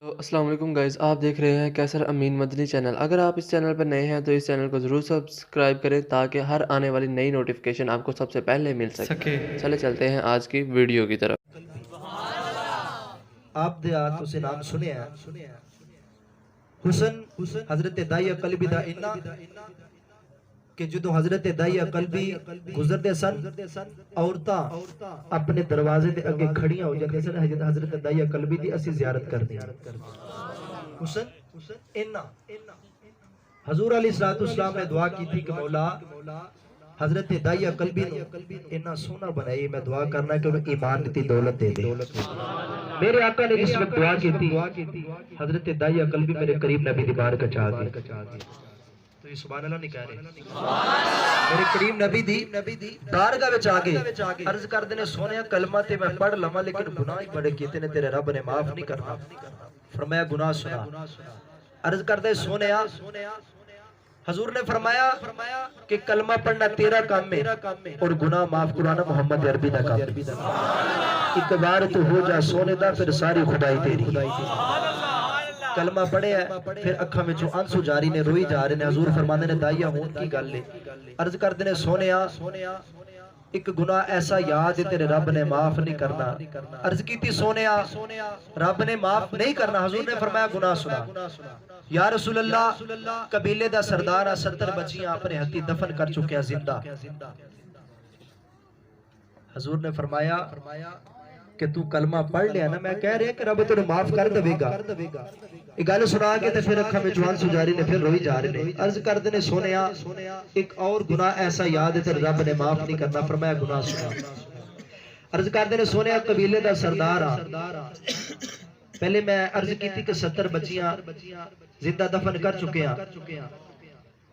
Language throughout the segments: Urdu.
تو السلام علیکم گائز، آپ دیکھ رہے ہیں کیسر امین مدنی چینل۔ اگر آپ اس چینل پر نئے ہیں تو اس چینل کو ضرور سبسکرائب کریں تاکہ ہر آنے والی نئی نوٹیفیکیشن آپ کو سب سے پہلے مل سکے۔ چلے چلتے ہیں آج کی ویڈیو کی طرف۔ آپ دیات اسے نام سنے ہیں حسن حضرت دائی قلبی دا انہ کہ جدو حضرت دائی قلبی گزر دے سن عورتاں اپنے دروازے دے اگے کھڑیاں ہو جاتے سن حضرت دائی قلبی دی اسی زیارت کر دی حسن انہ حضور علیہ السلام نے دعا کی تھی کہ مولا حضرت دائی قلبی نو انہ سونا بنائی، میں دعا کرنا کہ انہیں ایمان دیتی دولت دے دے۔ میرے آقا نے اس وقت دعا کی تھی حضرت دائی قلبی میرے قریب نبی دی بار کا چاہ گئے، تو یہ سبحان اللہ نہیں کہہ رہے، میرے قریب نبی دی بارگاہ وچ آ گئے، عرض کر دینے سونے کلمہ تے میں پڑھ لما لیکن گناہ ہی بڑے کیتے نے تیرے رب نے معاف نہیں کرنا۔ فرمایا گناہ سنا، عرض کر دے سونے حضور نے فرمایا کہ کلمہ پڑھنا تیرا کام ہے اور گناہ معاف قرآن محمد عربی دا کام ہے، ایک بار تو ہو جا سونے دا پھر ساری خدائی تیری۔ کلمہ پڑھے ہے پھر اکھا میں جو انسو جاری نے روئی جا رہے نے، حضور فرمانے نے دائیا ہون کی گل لے، عرض کر دینے سونے ایک گناہ ایسا یاد ہے تیرے رب نے معاف نہیں کرنا۔ عرض کی تھی سونے رب نے معاف نہیں کرنا، حضور نے فرمایا گناہ سنا۔ یا رسول اللہ قبیلے دا سردار 70 بچیاں اپنے ہتھی دفن کر چکے ہیں زندہ۔ حضور نے فرمایا کہ تو کلمہ پڑھ لیا نا، میں کہہ رہے کہ رب تیرے معاف کر دے گا۔ ایک گل سنا کے تے پھر اکھا میں جوان سجاری نے پھر روئی جا رہے نے، عرض کر دینے سونیا ایک اور گناہ ایسا یاد ہے تیرے رب نے معاف نہیں کرنا، فرمایا گناہ سنا۔ عرض کر دینے سونیا قبیلے دا سردار پہلے میں عرض کی تھی کہ 70 بچیاں زندہ دفن کر چکے ہیں،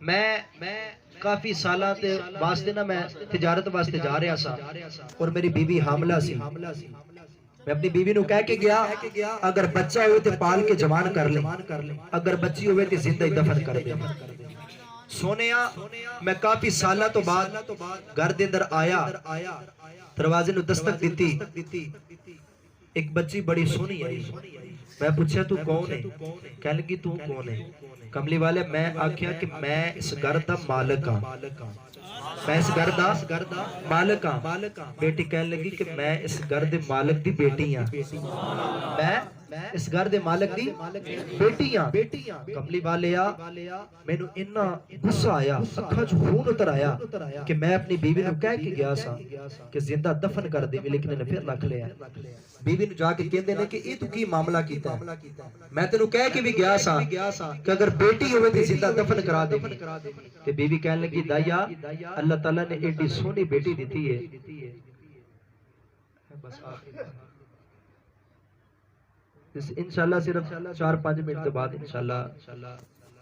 میں کافی سالہ تے واسطے نا میں تجارت واسطے جا رہا سا اور میری بیوی حاملہ سی، میں اپنی بیوی نو کہہ کے گیا اگر بچہ ہوئے تے پال کے جوان کر لیں، اگر بچی ہوئے تے زندہ ہی دفن کر دیں۔ سونیا میں کافی سالہ تو بعد گھر دے اندر آیا، دروازے نو دستک دیتی، ایک بچی بڑی سونی آئی، میں پوچھا تو کون ہے؟ کہنے لگی تو کون ہے؟ کملی والے میں آکھیا کہ میں اس گھر دا مالک ہاں، میں اس گھر دا مالک ہاں۔ بیٹی کہنے لگی کہ میں اس گھر دے مالک دی بیٹی ہاں، میں اس گھر دے مالک دی بیٹی ہاں۔ کملی والے میں نو انہا غصہ آیا، اکھا جو خون اتر آیا کہ میں اپنی بیوی نو کہہ کے گیا سا کہ زندہ دفن کر دے، لیکن انہیں پھر رکھ لیا۔ بیوی نو جا کے کہہ دینے کہ یہ تو کی معاملہ کیتا ہے، میں تینو کہہ کے بھی گیا سا کہ اگر بیٹی ہوئے تھی زندہ دفن کرا دے۔ کہ بیوی کہنے لگی دائیا اللہ تعالیٰ نے ایڈی سونی بیٹی دیتی ہے، انشاءاللہ صرف 4-5 منٹ بعد انشاءاللہ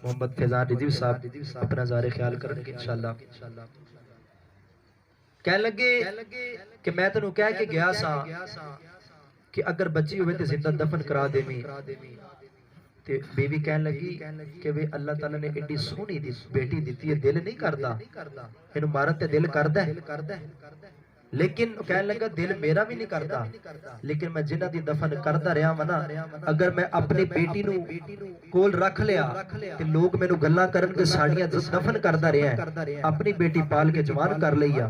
محمد فیضان رضوی صاحب اپنا ظاہر خیال کریں گے انشاءاللہ۔ کہنے لگے کہ میں تینو کہہ کے گیا سا کہ اگر بچی ہوئے تے زندہ دفن کرا دے میں، تے بیوی کہنے لگی کہ وہ اللہ تعالیٰ نے ایڈی سونی بیٹی دیتی ہے، دل نہیں کردا انہوں مارت تے دل کردا ہے، لیکن کہنے لگا دل میرا بھی نہیں کردا، لیکن میں جنہ دی دفن کردا رہا منا، اگر میں اپنی بیٹی نو کول رکھ لیا تے لوگ میں نو گلہ کرن کے ساڑیاں دفن کردا رہا ہے، اپنی بیٹی پال کے جوان کر لیا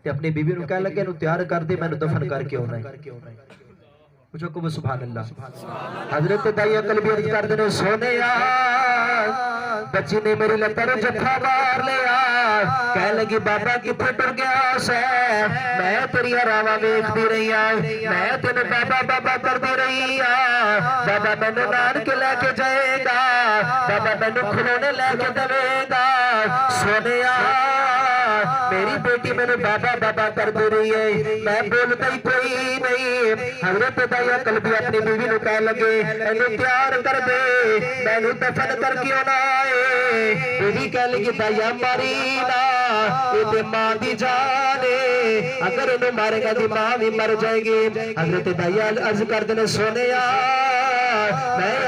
تے اپنی بیوی نو کہنے لگے نو تیار کر دے، میں نو دفن کر کے ہونا ہے۔ پوچھو کو سبحان اللہ۔ حضرت دائی قلبی عرض کر دینے سونے بچی نے میری لتر جتھا مار لیا، کہہ لگی بابا کتھے ٹر گیا سے، میں تیری حراوہ ویکھ دی رہی آئے، میں تینے بابا بابا کر دی رہی آئے، بابا میں نے نان کے لے کے جائے گا، بابا میں نے کھلونے لے کے دوے گا۔ سونے میری بیٹی میں نے بابا بابا کر دے رہی ہے، میں بولتا ہی کوئی نہیں۔ حضرت دائی قلبی اپنی بیوی نو کہہ لگے انہوں تیار کر دے، میں نو دفن کر کے ہونا ہے۔ بیوی کہہ لگی دائی ماری نا، یہ تے ماں دی جانے، اگر انہوں مارے گا دی ماں بھی مر جائے گی۔ حضرت دائی عرض کر دینے سونے میں